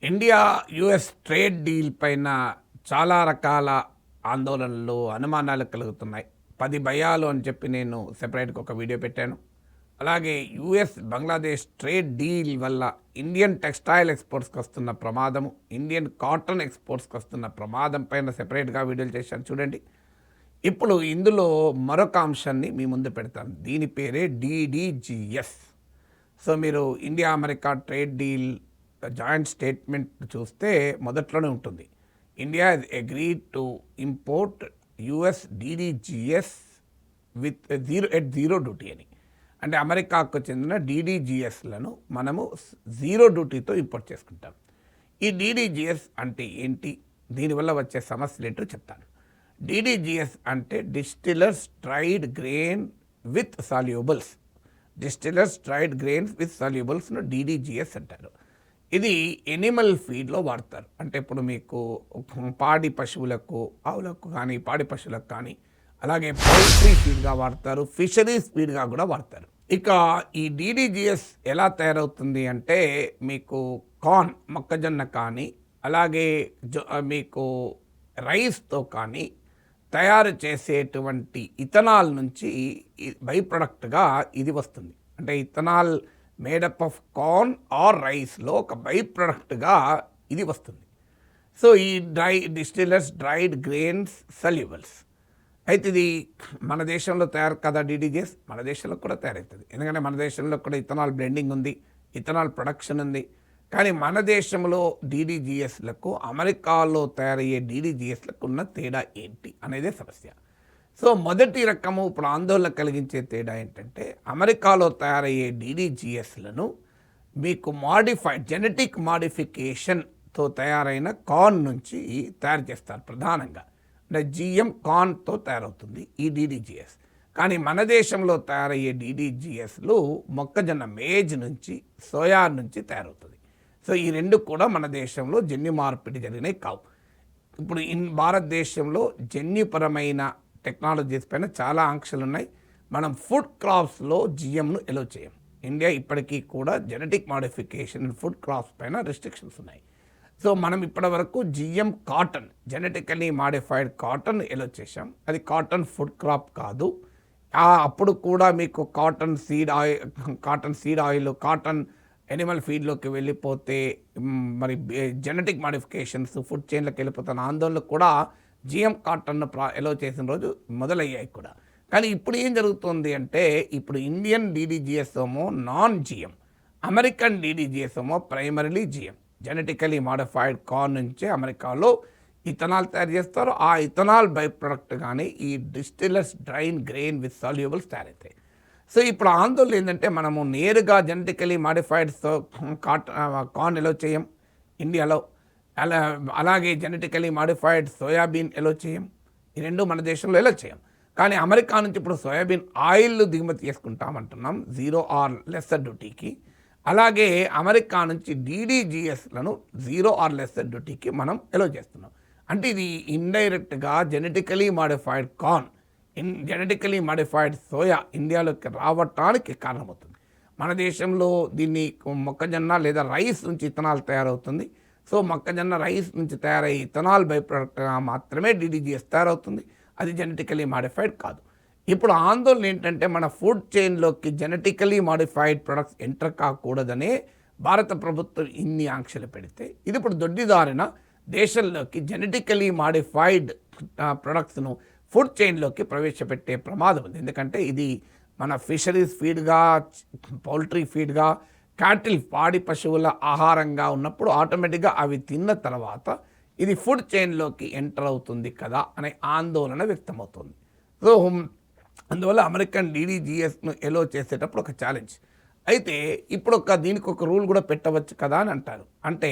India US trade deal పైన చాలా రకాల ఆందోళనలు అనుమానాలు కలుగుతున్నాయి. 10 భయాలు అని చెప్పి నేను సెపరేట్గా ఒక వీడియో పెట్టాను. అలాగే యుఎస్ బంగ్లాదేశ్ ట్రేడ్ డీల్ వల్ల ఇండియన్ టెక్స్టైల్ ఎక్స్పోర్ట్స్కి వస్తున్న ప్రమాదము, ఇండియన్ కాటన్ ఎక్స్పోర్ట్స్కి వస్తున్న ప్రమాదం పైన సెపరేట్గా వీడియోలు చేశాను చూడండి. ఇప్పుడు ఇందులో మరొక అంశాన్ని మీ ముందు పెడతాను. దీని పేరే DDGS. సో మీరు India America trade deal joint statement చూస్తే మొదట్లోనే ఉంటుంది. India is agreed to import US DDGS with zero duty అని. అంటే అమెరికాకు చెందిన DDGSలను మనము జీరో డ్యూటీతో ఇంపోర్ట్ చేసుకుంటాం. ఈ DDGS అంటే ఏంటి, దీనివల్ల వచ్చే సమస్యలు ఏంటో చెప్తాను. DDGS అంటే distillers dried grain with solubles. Distillers dried grains with సాల్యూబుల్స్ను DDGS అంటారు. ఇది ఎనిమల్ ఫీడ్లో వాడతారు. అంటే ఇప్పుడు మీకు పాడి పశువులకు, ఆవులకు కానీ, పాడి పశువులకు కానీ, అలాగే పౌల్ట్రీ ఫీడ్గా వాడతారు, ఫిషరీస్ ఫీడ్గా కూడా వాడతారు. ఇక ఈ DDGS ఎలా తయారవుతుంది అంటే మీకు కార్న్, మొక్కజొన్న కానీ, అలాగే మీకు రైస్తో కానీ తయారు చేసేటువంటి ఇథనాల్ నుంచి బై ప్రొడక్ట్గా ఇది వస్తుంది. అంటే ethanol made up of corn or రైస్లో ఒక బై ప్రొడక్ట్గా ఇది వస్తుంది. సో ఈ డిస్టిలర్స్ డ్రైడ్ గ్రెయిన్స్ సల్యూబుల్స్. అయితే ఇది మన దేశంలో తయారు కదా DDGS, మన దేశంలో కూడా తయారవుతుంది. ఎందుకంటే మన దేశంలో కూడా ఇథనాల్ బ్లెండింగ్ ఉంది, ఇథనాల్ ప్రొడక్షన్ ఉంది. కానీ మన దేశంలో DDGSలకు అమెరికాలో తయారయ్యే DDGSలకు ఉన్న తేడా ఏంటి అనేదే సమస్య. సో మొదటి రకము ఇప్పుడు ఆందోళన కలిగించే తేడా ఏంటంటే అమెరికాలో తయారయ్యే DDGSలను మీకు జెనెటిక్ మాడిఫికేషన్తో తయారైన కార్న్ నుంచి తయారు చేస్తారు. ప్రధానంగా అంటే GM కార్న్తో తయారవుతుంది ఈ DDGS. కానీ మన దేశంలో తయారయ్యే DDGSలు మొక్కజొన్న మేజ్ నుంచి, సోయా నుంచి తయారవుతుంది. సో ఈ రెండు కూడా మన దేశంలో జన్యు మార్పిడి జరిగినాయి కావు. ఇప్పుడు భారతదేశంలో జన్యుపరమైన టెక్నాలజీస్ పైన చాలా ఆంక్షలు ఉన్నాయి. మనం ఫుడ్ క్రాప్స్లో GMను ఎలో చేయం. ఇండియా ఇప్పటికీ కూడా జెనెటిక్ మాడిఫికేషన్ ఫుడ్ క్రాప్స్ పైన రెస్ట్రిక్షన్స్ ఉన్నాయి. సో మనం ఇప్పటి వరకు GM cotton, genetically modified cotton ఎలో చేసాం. అది కాటన్ ఫుడ్ క్రాప్ కాదు. అప్పుడు కూడా మీకు cotton seed oil, cotton animal ఫీడ్లోకి వెళ్ళిపోతే మరి జెనెటిక్ మాడిఫికేషన్స్ ఫుడ్ చైన్లోకి వెళ్ళిపోతున్న ఆందోళనలు కూడా GM కాటన్ను ఎలో చేసిన రోజు మొదలయ్యాయి కూడా. కానీ ఇప్పుడు ఏం జరుగుతుంది అంటే ఇప్పుడు ఇండియన్ DDGS ఏమో నాన్ GM, అమెరికన్ DDGS ఏమో primarily GM. Genetically modified corn నుంచే అమెరికాలో ఇథనాల్ తయారు చేస్తారు. ఆ ఇథనాల్ బై ప్రొడక్ట్ కానీ ఈ డిస్టిలర్స్ డ్రైన్ గ్రెయిన్ విత్ సాల్యూబుల్స్ తయారవుతాయి. సో ఇప్పుడు ఆందోళన ఏంటంటే మనము నేరుగా జెనెటికలీ మాడిఫైడ్ కార్న్ ఎలో చేయం ఇండియాలో, అలాగే జెనెటికలీ మాడిఫైడ్ సోయాబీన్ ఎలో చేయం. ఈ రెండు మన దేశంలో ఎలో చేయం. కానీ అమెరికా నుంచి ఇప్పుడు సోయాబీన్ ఆయిల్ దిగుమతి చేసుకుంటామంటున్నాం జీరో ఆర్ లెస్సర్ డ్యూటీకి. అలాగే అమెరికా నుంచి DDGSలను జీరో ఆర్ లెస్సర్ డ్యూటీకి మనం ఎలో చేస్తున్నాం. అంటే ఇది ఇండైరెక్ట్గా genetically modified corn, genetically modified soya ఇండియాలోకి రావటానికి కారణమవుతుంది. మన దేశంలో దీన్ని మొక్కజొన్న లేదా రైస్ నుంచి ఇథనాల్ తయారవుతుంది. సో మొక్కజొన్న రైస్ నుంచి తయారయ్యే ఇథనాల్ బై ప్రొడక్ట్గా మాత్రమే DDGS తయారవుతుంది. అది జెనెటికలీ మాడిఫైడ్ కాదు. ఇప్పుడు ఆందోళన ఏంటంటే మన ఫుడ్ చైన్లోకి జెనెటికలీ మాడిఫైడ్ ప్రొడక్ట్స్ ఎంటర్ కాకూడదనే భారత ప్రభుత్వం ఇన్ని ఆంక్షలు పెడితే ఇది ఇప్పుడు దొడ్డిదారిన దేశంలోకి జెనెటికలీ మాడిఫైడ్ ప్రొడక్ట్స్ను ఫుడ్ చైన్లోకి ప్రవేశపెట్టే ప్రమాదం ఉంది. ఎందుకంటే ఇది మన ఫిషరీస్ ఫీడ్గా, పౌల్ట్రీ ఫీడ్గా, క్యాటిల్ పాడి పశువుల ఆహారంగా ఉన్నప్పుడు ఆటోమేటిక్గా అవి తిన్న తర్వాత ఇది ఫుడ్ చైన్లోకి ఎంటర్ అవుతుంది కదా అనే ఆందోళన వ్యక్తమవుతుంది. సో అందువల్ల అమెరికన్ DDGSను ఎలో చేసేటప్పుడు ఒక ఛాలెంజ్. అయితే ఇప్పుడు దీనికి ఒక రూల్ కూడా పెట్టవచ్చు కదా అని అంటారు. అంటే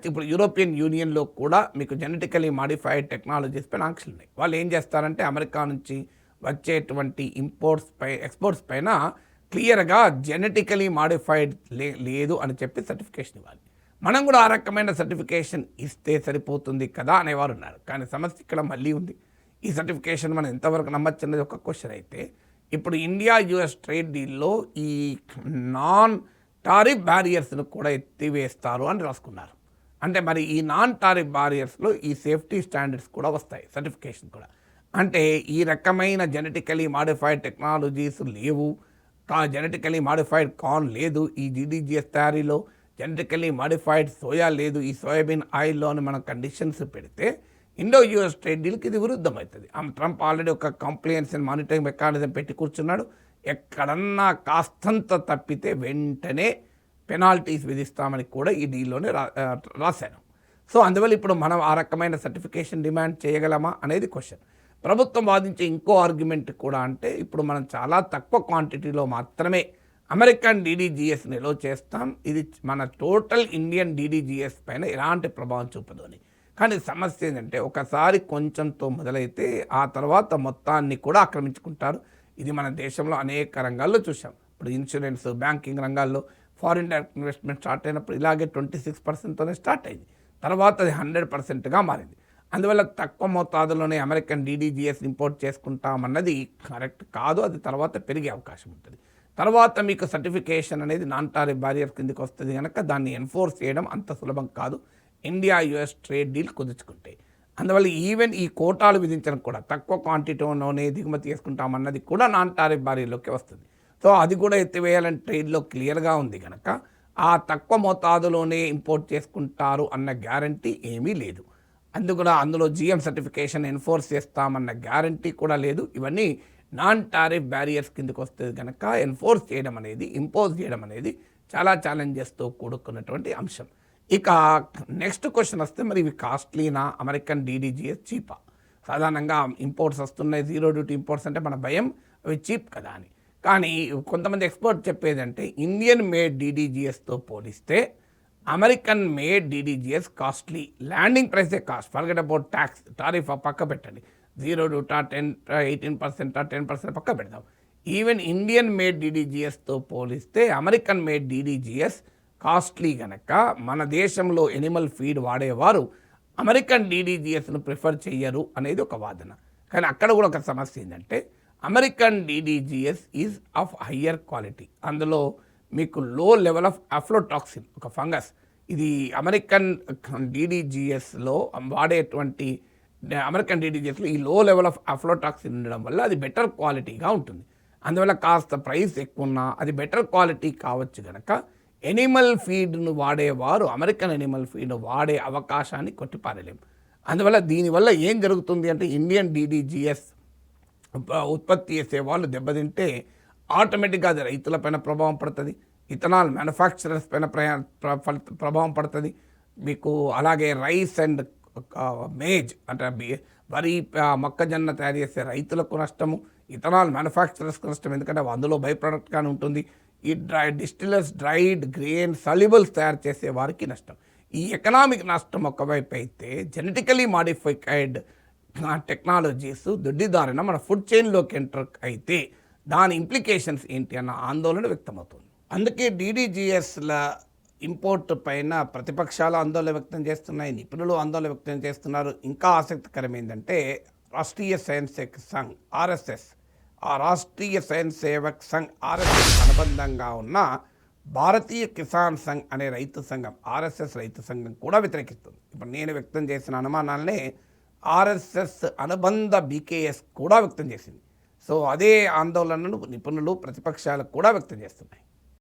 ఇప్పుడు యూరోపియన్ యూనియన్లో కూడా మీకు జెనెటికలీ మాడిఫైడ్ టెక్నాలజీస్ పైన ఆంక్షలు ఉన్నాయి. వాళ్ళు ఏం చేస్తారంటే అమెరికా నుంచి వచ్చేటువంటి ఎక్స్పోర్ట్స్ పైన క్లియర్గా జెనెటికలీ మాడిఫైడ్ లేదు అని చెప్పి సర్టిఫికేషన్ ఇవ్వాలి. మనం కూడా ఆ రకమైన సర్టిఫికేషన్ ఇస్తే సరిపోతుంది కదా అనేవారు ఉన్నారు. కానీ సమస్య ఇక్కడ మళ్ళీ ఉంది. ఈ సర్టిఫికేషన్ మనం ఎంతవరకు నమ్మచ్చు అనేది ఒక క్వశ్చన్. అయితే ఇప్పుడు ఇండియా US ట్రేడ్ డీల్లో ఈ నాన్ టారిఫ్ బ్యారియర్స్ను కూడా ఎత్తివేస్తారు అని రాసుకున్నారు. అంటే మరి ఈ నాన్ టారిఫ్ బారియర్స్లో ఈ సేఫ్టీ స్టాండర్డ్స్ కూడా వస్తాయి, సర్టిఫికేషన్ కూడా. అంటే ఈ రకమైన జెనెటికలీ మాడిఫైడ్ టెక్నాలజీస్ లేవు, జెనెటికలీ మాడిఫైడ్ కార్న్ లేదు, ఈ జీడీజీఎస్ తయారీలో జెనెటికలీ మాడిఫైడ్ సోయా లేదు, ఈ సోయాబీన్ ఆయిల్లోని మనం కండిషన్స్ పెడితే ఇండో యూఎస్ ట్రేడ్ డీల్కి ఇది విరుద్ధమవుతుంది. ట్రంప్ ఆల్రెడీ ఒక కంప్లైన్స్ అండ్ మానిటరింగ్ మెకానిజం పెట్టి కూర్చున్నాడు. ఎక్కడన్నా కాస్తంత తప్పితే వెంటనే పెనాల్టీస్ విధిస్తామని కూడా ఈ డీల్లోనే రాశాను. సో అందువల్ల ఇప్పుడు మనం ఆ రకమైన సర్టిఫికేషన్ డిమాండ్ చేయగలమా అనేది క్వశ్చన్. ప్రభుత్వం వాదించే ఇంకో ఆర్గ్యుమెంట్ కూడా అంటే ఇప్పుడు మనం చాలా తక్కువ క్వాంటిటీలో మాత్రమే అమెరికన్ డీడీజీఎస్ నిల్వ చేస్తాం, ఇది మన టోటల్ ఇండియన్ డీడీజీఎస్ పైన ఎలాంటి ప్రభావం చూపదు అని. కానీ సమస్య ఏంటంటే ఒకసారి కొంచెంతో మొదలైతే ఆ తర్వాత మొత్తాన్ని కూడా ఆక్రమించుకుంటారు. ఇది మన దేశంలో అనేక రంగాల్లో చూసాం. ఇప్పుడు ఇన్సూరెన్స్, బ్యాంకింగ్ రంగాల్లో ఫారిన్ డైరెక్ట్ ఇన్వెస్ట్మెంట్ స్టార్ట్ అయినప్పుడు ఇలాగే 26%తోనే స్టార్ట్ అయింది, తర్వాత అది 100%గా మారింది. అందువల్ల తక్కువ మోతాదులోనే అమెరికన్ డీడీజీఎస్ ఇంపోర్ట్ చేసుకుంటామన్నది కరెక్ట్ కాదు, అది తర్వాత పెరిగే అవకాశం ఉంటుంది. తర్వాత మీకు సర్టిఫికేషన్ అనేది నాన్ టారిఫ్ బారియర్ కిందకి వస్తుంది కనుక దాన్ని ఎన్ఫోర్స్ చేయడం అంత సులభం కాదు ఇండియా యుఎస్ ట్రేడ్ డీల్ కుదుర్చుకుంటే. అందువల్ల ఈవెన్ ఈ కోటాలు విధించడం కూడా తక్కువ క్వాంటిటీలోనే దిగుమతి చేసుకుంటామన్నది కూడా నాన్ టారిఫ్ బారియర్లోకి వస్తుంది. సో అది కూడా ఎత్తివేయాలని ట్రేడ్లో క్లియర్గా ఉంది కనుక ఆ తక్కువ మోతాదులోనే ఇంపోర్ట్ చేసుకుంటారు అన్న గ్యారంటీ ఏమీ లేదు. అందులో జిఎం సర్టిఫికేషన్ ఎన్ఫోర్స్ చేస్తామన్న గ్యారంటీ కూడా లేదు. ఇవన్నీ నాన్ టారిఫ్ బ్యారియర్స్ కిందకు వస్తుంది కనుక ఎన్ఫోర్స్ చేయడం అనేది, ఇంపోజ్ చేయడం అనేది చాలా ఛాలెంజెస్తో కూడుకున్నటువంటి అంశం. ఇక నెక్స్ట్ క్వశ్చన్ వస్తే మరి ఇవి కాస్ట్లీనా, అమెరికన్ డీడీజీఎస్ చీపా? సాధారణంగా ఇంపోర్ట్స్ వస్తున్నాయి, జీరో డ్యూటీ ఇంపోర్ట్స్ అంటే మన భయం అవి చీప్ కదా అని. కానీ కొంతమంది ఎక్స్పర్ట్ చెప్పేదంటే ఇండియన్ మేడ్ డీడీజీఎస్తో పోలిస్తే American made DDGS costly. Landing ప్రైసే cost, forget about tax, tariff పక్క పెట్టండి, జీరో డ్యూటా 18% 10% పక్క పెడదాం. ఈవెన్ ఇండియన్ మేడ్ డీడీజీఎస్తో పోలిస్తే అమెరికన్ మేడ్ డీడీజీఎస్ కాస్ట్లీ కనుక మన దేశంలో ఎనిమల్ ఫీడ్ వాడేవారు అమెరికన్ డీడీజీఎస్ను ప్రిఫర్ చెయ్యరు అనేది ఒక వాదన. కానీ అక్కడ కూడా ఒక సమస్య ఏంటంటే American DDGS is of higher quality. అందులో మీకు లో లెవెల్ ఆఫ్ అఫ్లోటాక్సిన్, ఒక ఫంగస్, ఇది అమెరికన్ డీడీజీఎస్లో వాడేటువంటి అమెరికన్ డీడీజీఎస్లో ఈ లో లెవెల్ ఆఫ్ అఫ్లోటాక్సిన్ ఉండడం వల్ల అది బెటర్ క్వాలిటీగా ఉంటుంది. అందువల్ల కాస్త ప్రైస్ ఎక్కువ ఉన్నా అది బెటర్ క్వాలిటీ కావచ్చు కనుక ఎనిమల్ ఫీడ్ను వాడేవారు అమెరికన్ ఎనిమల్ ఫీడ్ను వాడే అవకాశాన్ని కొట్టిపారలేము. అందువల్ల దీనివల్ల ఏం జరుగుతుంది అంటే ఇండియన్ డీడీజీఎస్ ఉత్పత్తి చేసే వాళ్ళు దెబ్బతింటే ఆటోమేటిక్గా అది రైతులపైన ప్రభావం పడుతుంది, ఇథనాల్ మ్యానుఫ్యాక్చరర్స్ పైన ప్రభావం పడుతుంది మీకు. అలాగే రైస్ అండ్ మేజ్ అంటే వరి, మొక్కజొన్న తయారు చేసే రైతులకు నష్టము, ఇథనాల్ మ్యానుఫ్యాక్చరర్స్కి నష్టం, ఎందుకంటే అందులో బై ప్రోడక్ట్గానే ఉంటుంది. ఈ డిస్టిలర్స్, డ్రైడ్ గ్రెయిన్, సల్యుబుల్స్ తయారు చేసే వారికి నష్టం. ఈ ఎకనామిక్ నష్టం ఒకవైపు అయితే జెనెటికలీ మాడిఫైడ్ టెక్నాలజీస్ దొడ్డిదారిన మన ఫుడ్ చైన్లోకి ఎంటర్ అయితే దాని ఇంప్లికేషన్స్ ఏంటి అన్న ఆందోళన వ్యక్తమవుతుంది. అందుకే డీడీజీఎస్ల ఇంపోర్ట్ పైన ప్రతిపక్షాలు ఆందోళన వ్యక్తం చేస్తున్నాయి, నిపుణులు ఆందోళన వ్యక్తం చేస్తున్నారు. ఇంకా ఆసక్తికరం ఏంటంటే రాష్ట్రీయ స్వయం సేవక్ సంఘ్ ఆర్ఎస్ఎస్, ఆ రాష్ట్రీయ స్వయం సేవక్ సంఘ్ ఆర్ఎస్ఎస్ అనుబంధంగా ఉన్న భారతీయ కిసాన్ సంఘ్ అనే రైతు సంఘం, ఆర్ఎస్ఎస్ రైతు సంఘం కూడా వ్యతిరేకిస్తుంది. ఇప్పుడు నేను వ్యక్తం చేసిన అనుమానాలనే ఆర్ఎస్ఎస్ అనుబంధ బీకేఎస్ కూడా వ్యక్తం చేసింది. సో అదే ఆందోళనను నిపుణులు, ప్రతిపక్షాలు కూడా వ్యక్తం చేస్తున్నాయి.